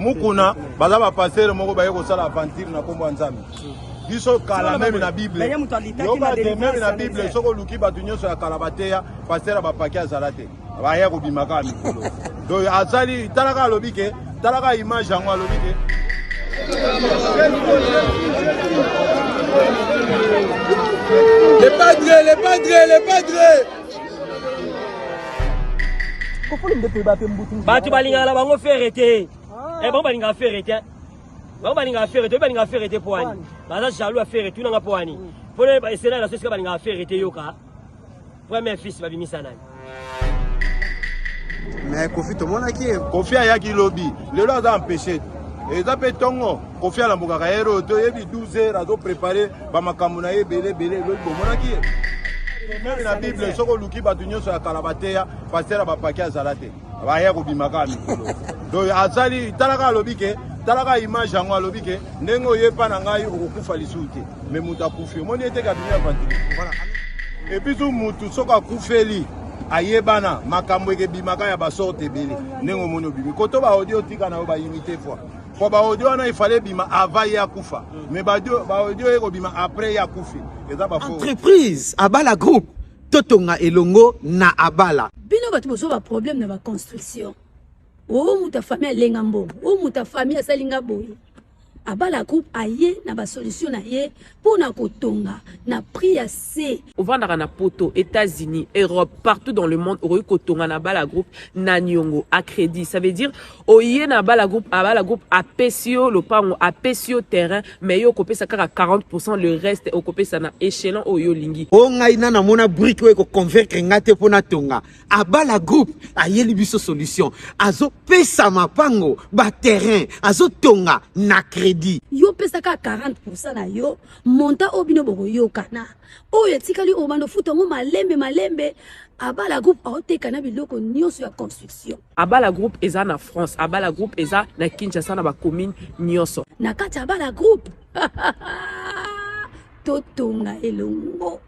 Mukuna baza ba passer moko ba yeko sala aventure na kombo nzambe. Biso kala même na Bible. Yoba de même na Bible soko luki batu nyonso ya kalabateya passer ba pakia zalate. Ba yeko bimaka mikolo. Donc azali talaka lobike, talaka image yango lobike. Les padres. Batu balinga la bango ferrete. Bon balinga ferrete. Bon balinga ferrete poani. Baza jaloux a ferrete tout nga poani. Pone ba esena la soska balinga ferrete yoka. Premier fils babimisa nani. Mais Kofi to mona ki Kofi ayaki lobby. Le lot a empêché. Et ça peut tongo Kofi ala mbuka kaero to yebi 12 heures azo préparer ba makambo na ye belé lo mona ki. Même la Bible soko luki batu nyonso ya kalabateya passer ba pakia zalate. Ba ya ko bimaka mikolo. Donc azali talaka lobike, talaka image yango lobike, ndengo yepa na ngai okufa lisuti. Mais muta kufi, moni ete ka binya vantili. Voilà. Et puis tout mutu soka kufeli ayebana makambo eke bimaka ya basorte bele. Ndengo moni obimi. Koto ba audio tika na ba imiter fois. Pour ba audio na il fallait bima avant ya kufa. Mais ba audio eko bima après ya kufi. Entreprise Abala Group Totonga Elongo na Abala. Bino batu bozo ba problème na ba construction. O muta famille lenga mbongo, o muta famille asalinga boye. Abala Group aye na ba solution na ye pour na kotonga na prix assez. Au vendre na poto, États-Unis, Europe, partout dans le monde, au kotonga na Abala Group na nyongo à crédit. Ça veut dire oye na Abala Group a pesio le pango a pesio terrain, mais yo kopé ça à 40%, le reste au kopé ça na échelon oyo lingi. O ngai na na mona brique we ko convaincre ngate pona tonga. Abala Group aye libiso solution. Azo pesa mapango ba terrain, azo tonga na crédit. Yo pesa ka 40% na yo monta obino boko yo kana oyo etikali obando futa ngo malembe Abala Group aoteka na biloko nyonso ya construction. Abala Group eza na France, Abala Group eza na Kinshasa na ba commune nyonso. Na kati Abala Group Totonga Elongo.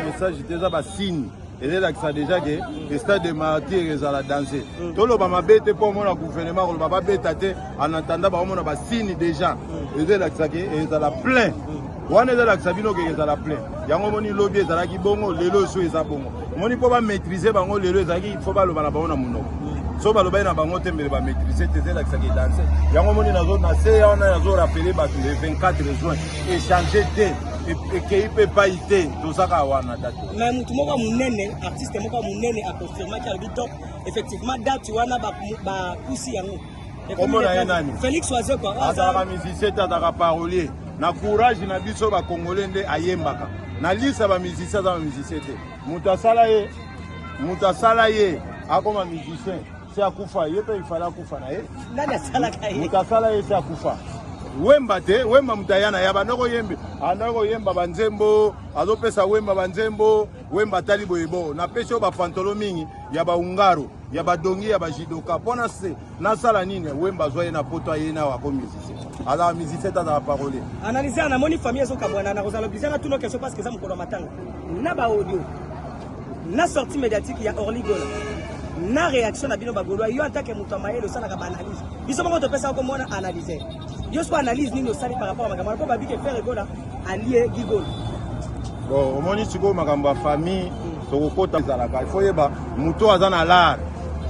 Message déjà ba signe et là ça déjà que le stade de martyr ils alla danser tout le bama bête pour mon gouvernement le baba bête en attendant ba mon ba signe déjà et là ça que ils alla plein wana là ça bino que ils alla plein yango moni lobby ezala ki bongo lelo so eza bongo moni po ba maîtriser bango lelo ezaki il faut ba lo bana ba ona muno so ba lo ba na bango tembele ba maîtriser te là ça que danser yango moni na zone na se on a zo rappeler ba le 24 juin échanger dès ekei mpe epai te tozaka wana date. Mais mutu moko munene artiste moko munene a confirmé qu'il y a donc effectivement date wana ba kusi yango. Komona ye nani? Félix Oiseau quoi. Azalaka musicien azalaka parolier. Na courage na biso ba congolais nde ayembaka. Na lisa ba musicien za ba musicien te. Mutu asala ye akoma musicien. C'est akufa ye pe ifala kufa na ye. Nani asala ka ye? Mutu asala ye c'est akufa. Wemba te, wemba mutayana ya banoko yembe. Anoko yemba banzembo, azopesa wemba banzembo, wemba tali boyebo. Na pesho ba pantolo mingi ya ba ungaro, ya ba dongi ya ba jidoka. Pona se na sala nini wemba zoye na poto ayena wa ko musicien. Ala musicien ta da parole. Analyser na moni famille zo kabwana na rozalo bizana tout nos questions parce que ça mukolo matanga. Na ba audio. Na sortie médiatique ya Orly Gola. Na réaction na bino bagolo yo attaque mutamaye le sana ka analyse. Biso moko to pesa ko mona analyser. Yo soit analyse nini osali par rapport à makambo ko babi ke faire Gola allié Gigol. Bon, omoni siko makambo ya famille tokokota ezalaka. Il faut yeba muto azana lar.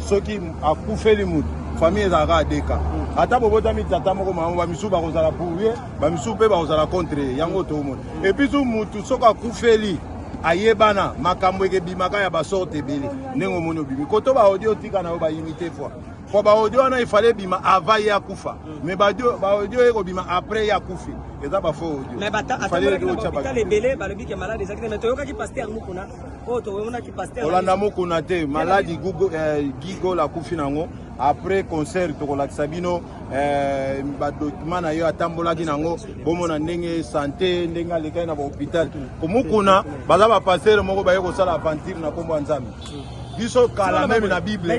Soki akufeli mutu famille ezalaka adeka. Ata bobotami tata moko mama bamisu bakozala pour ye, bamisu pe bakozala contre yango to omoni. Et puis tout mutu soka akufeli ayebana makambo ekebimaka ya basorte ebele ndenge omoni obimi koto baaudio tika na yo baimite fois po baaudio wana ifale bima avant ye akufa mais baaudio ekobima après ye akufi eza bafo audio mais bata ebele balobi ke malade ezakite mais toyokaki paster mukuna oyo tomonaki paster olanda mukuna te maladi Gigol akufi nango après concert tokolakisa bino badocument na yo atambolaki nango bomona ndenge santé ndenge alekai na bahôpital komukuna baza bapastere moko baye kosala aventure na kombo ya nzambe biso kala meme na bible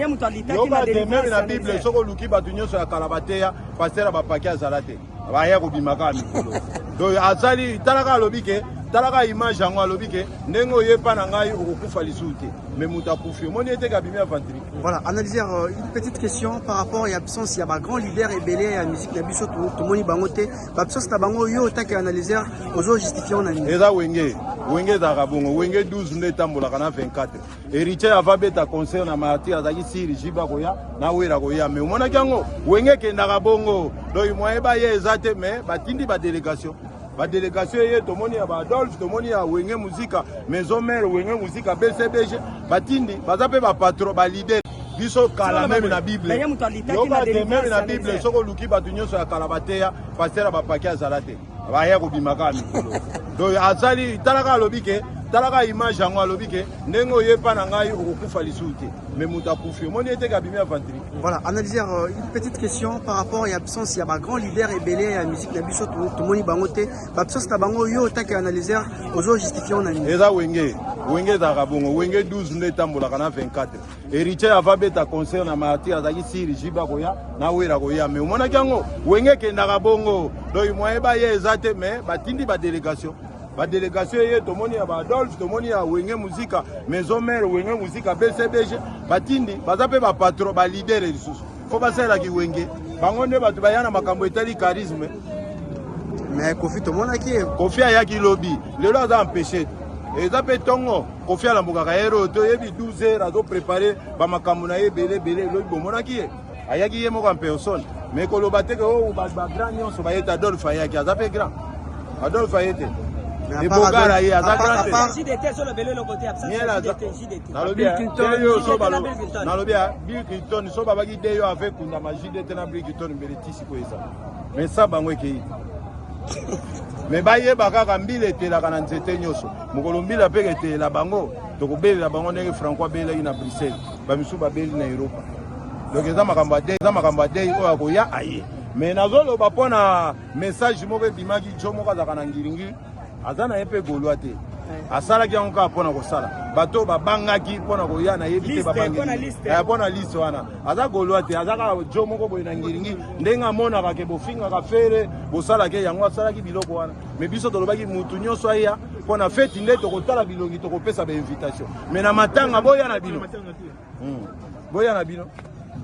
yokate meme na bible soko oluki bato nyonso ya kala bateya pastere bapaki azala te baya kobimaka ya mikolo donc azali talaka alobi ke talaka image yango alobi ke ndenge oyepa na ngai okokufa lisusu te mais moto akufi omoni ete kabimi aventure. Voilà, analyseur, une petite question par rapport à l'absence, il y a un grand leader et belé à la musique, il y a biso tout le monde bangoté, l'absence de bango yo tant qu'analyseur, aux autres justifiants on a mis. Eza wenge za kabongo, wenge 12 nde tambola kana 24. Héritier avabeta concert na marti azaki siri jiba koya na wera koya mais omona kango wenge kenda kabongo, donc moye ba ye ezate mais batindi ba délégation. Ba délégation ye tomoni ya ba Adolphe tomoni ya wenge musika maison mère wenge musika BCBG batindi bazape ba patron ba leader biso kala meme na bible yokate meme na bible soko luki bato nyonso ya kala bateya pasteur bapaki azala te baya kobimaka ya mikolo donc azali talaka alobi ke talaka image yango alobi ke ndenge oyepa na ngai okokufa lisusu te mais moto akufi omoni ete kabimi aventure. Voilà, analyseur, une petite question par rapport à l'absence, il y a un grand leader et belé à la musique, il y a biso tout le monde bangoté, l'absence de bango yo tant qu'analyseur, aux autres justifiants on a mis. Eza wenge za kabongo, wenge 12 nde tambola kana 24. Héritier avabeta concert na marti azaki siri jiba koya na wera koya mais omona kango wenge kenda kabongo, donc moye ba ye ezate mais batindi ba délégation. Ba délégation ye tomoni ya ba Adolphe tomoni ya wenge musika maison mère wenge musika BCBG batindi bazape ba patron ba leader lisusu faut basala ki wenge bango nde bato bayana makambo etali charisme mais Kofi tomona ki Kofi ayaki lobby lelo aza empêché eza pe tongo Kofi alambukaka hero to yebi 12 heures azo préparer ba makambo na ye belé lobi bomona ki ayaki ye moko en personne mais koloba te ko ba grand nyonso bayeta Adolphe ayaki aza pe grand Adolphe ayete. Et Bogara y a Bill Clinton so babaki de yo avec kunda majide tena Bill Clinton beletisi ko eza mais ça bango ekei mais baye bakaka mbile tela kana nzete nyoso mukolo mbila peke tela bango tokobela bango ndenge Francois Bela ina Bruxelles bamisu babeli na Europa donc eza makambo de oyo akoya aye mais nazolo bapona message moko bimaki jomo kazaka na ngiringi azana yepe golwa te asala ki onka pona ko sala bato babangaki pona ko yana yebite babangi pona liste wana aza golwa te azaka jomo ko boyina ngiringi ndenga mona ka ke bofinga ka fere bosala ke yango asala ki biloko wana mais biso tolobaki mutu nyoso aya pona fete nde to kotala bilongi to kopesa ba invitation mais na matanga boya na bino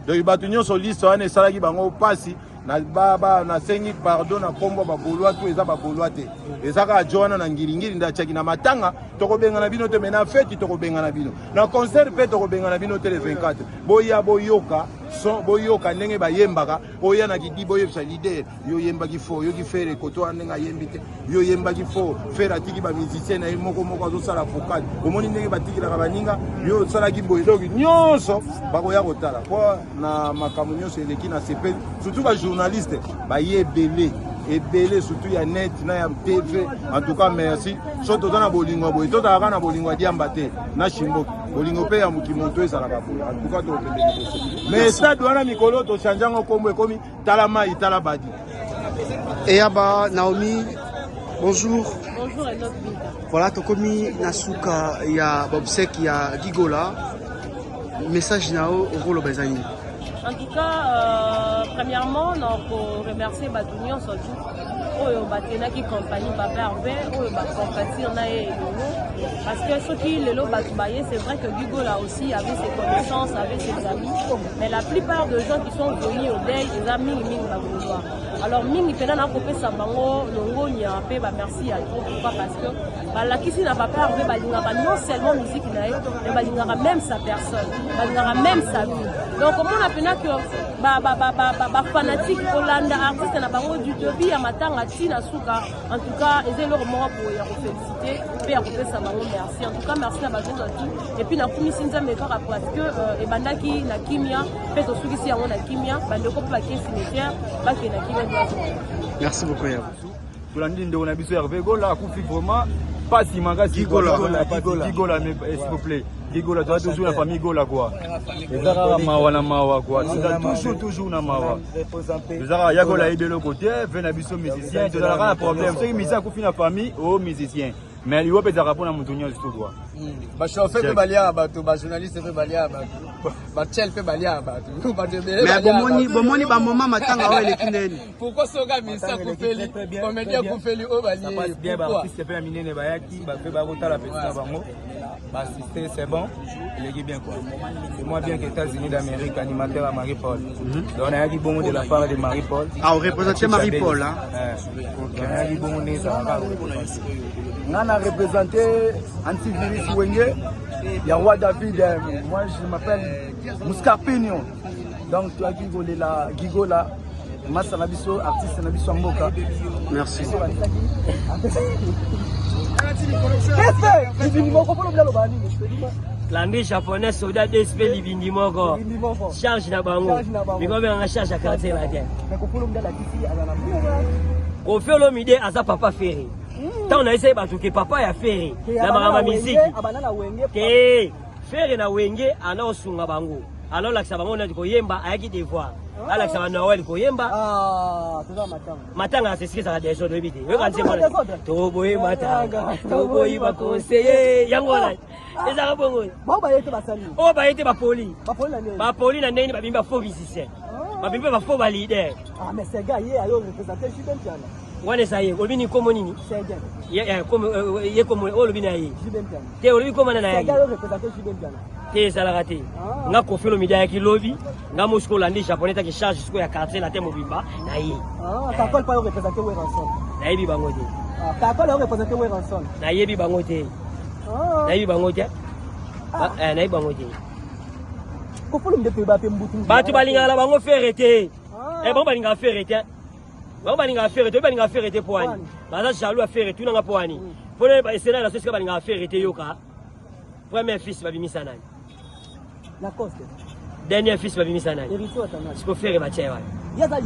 donc bato nyoso liste wana esala ki bango pasi na baba na sengi pardon na kombo ba bolwa tu eza ba bolwa te ezaka joana na ngiringiri ndachaki na matanga tokobenga na bino te mena feti tokobenga na bino na concert pe tokobenga na bino te le 24 boya boyoka son boyoka ndenge bayembaka oya na kidi boyebisa leader yo yembaki fo yo ki fere koto ndenge ayembi te yo yembaki fo fere atiki ba musicien na moko moko azosala focale omoni ndenge batikilaka baninga yo osalaki boye donc nyonso bakoya kotala po na makambo nyonso eleki na sepe surtout bajournaliste bayebele ebele surtout ya net na ya TV. En tout cas merci so tozana bolingo boye tozalaka na bolingo diamba te na shimboki bolingo pe ya mokimoto ezalaka boye. En tout cas topembeli mais stade wana mikolo tochangeango kombo ekomi tala mai tala badi. Eyaba Naomi, bonjour. Bonjour et notre vie. Voilà, tokomi nasuka ya Bobsek ya Gigola. Message nao au Lobezani. En tout cas, premièrement, on remercie Batunion surtout. Oyo batenaki compagnie Papa Hervé, oyo bacompatir na elongo. Parce que ceux qui le lot batubaye, c'est vrai que Gigola aussi avait ses connaissances, avait ses amis. Mais la plupart des gens qui sont venus au deuil, les amis, ils m'ont pas. Alors mingi pena na kopé sa bango longo nya pe ba merci à toi pourquoi parce que ba la kisi na papa Hervé balinga ba non seulement musique na ye mais balinga même sa personne balinga même sa vie. Donc comment on a pena que ba fanatique Hollanda artiste na bango du début à matanga tina suka en tout cas ils leur mort pour ya féliciter pe ya kopé sa bango merci en tout cas merci na ba tout et puis na kumi sinza mekara parce que e bandaki na kimia pe to suki si yango na kimia bandeko pa ki cimetière ba ke na kimia. Merci beaucoup. Tulandi ndo na biso Hervé Gola kufi vraiment pas si manga Gigola mais s'il vous plaît Gigola doit toujours la famille Gola quoi. Ezara mawa na mawa quoi. Toujours na mawa. Ezara ya Gola de l'autre côté, vena biso musicien, tu n'auras pas de problème. C'est musicien kufi na famille au musicien. Mais il va peut-être répondre à mon tonnier tout quoi. Ba chauffeur peut balier à bateau, ba journaliste peut balier à bateau. Ba chel peut balier à bateau. Mais bomoni ba moment matanga o elekineni. Pourquoi soga misa kufeli? Comédien kufeli o balier. Ça passe bien ba artiste pe minene ba yaki, ba pe ba kota la petite na bango. Ba assister c'est bon, il est bien quoi. C'est moi bien que États-Unis d'Amérique animateur à Marie-Paul. Donc on a eu bon de la part de Marie-Paul. Ah, on représente Marie-Paul hein. On a eu bon de ça. On a représenté Antivirus Wenge, il y a Roi David, moi je m'appelle Mouscarpignon. Donc tu as Gigola, Massa Nabiso, artiste Nabiso Mboka. Merci. L'anglais japonais soldat d'esprit libindi moko. Charge na bango. Biko benga charge à quartier la terre. Au fait l'omide aza papa ferré. Tant on a essayé de papa a ferré. La mama musique. Que ferré na wenge ana osunga bango. Alors la sabango na koyemba ayaki devoir. Ala sabango na wali koyemba. Ah, tu vas matanga. Matanga c'est ce que ça a des choses de bité. Yo kan se mona. To boy matanga. To boy ba conseiller yango la. Ezaka bongo. Ba ba yete basali. O ba yete ba poli. Ba poli na nini? Ba bimba faux musicien. Ba bimba ba faux leader. Ah mais ces gars hier ayo représenter Juben Piana. Wane saye olbini komo nini? Sergent. Ya komo ye komo olbini ayi. Juben Piana. Te olbi komo na na Ces yayi. gars ayo représenter Juben Piana. Te salagate. Nga kofelo media ya kilobi, nga mosko landi japonais ta ki charge jusqu'au ya quartier la temo bimba na yi. Ah, Kakol pa yo représenter Weranson. Na yi bango te. Ah, Kakol yo représenter Weranson. Na yi bango te. Ah. Na yi bango te. Na yi bango te. Kofolo mdepe ba pe mbutu. Batu balinga la bango faire te. Eh bon balinga faire te. Ba balinga faire te poani. Baza jaloux a faire tout na poani. Pone ba esena la société balinga faire te yoka. Premier fils babimisa nani? La coste. Dernier fils babimisa nani? Héritier Watanabe. Siko faire ba chewa. Yaza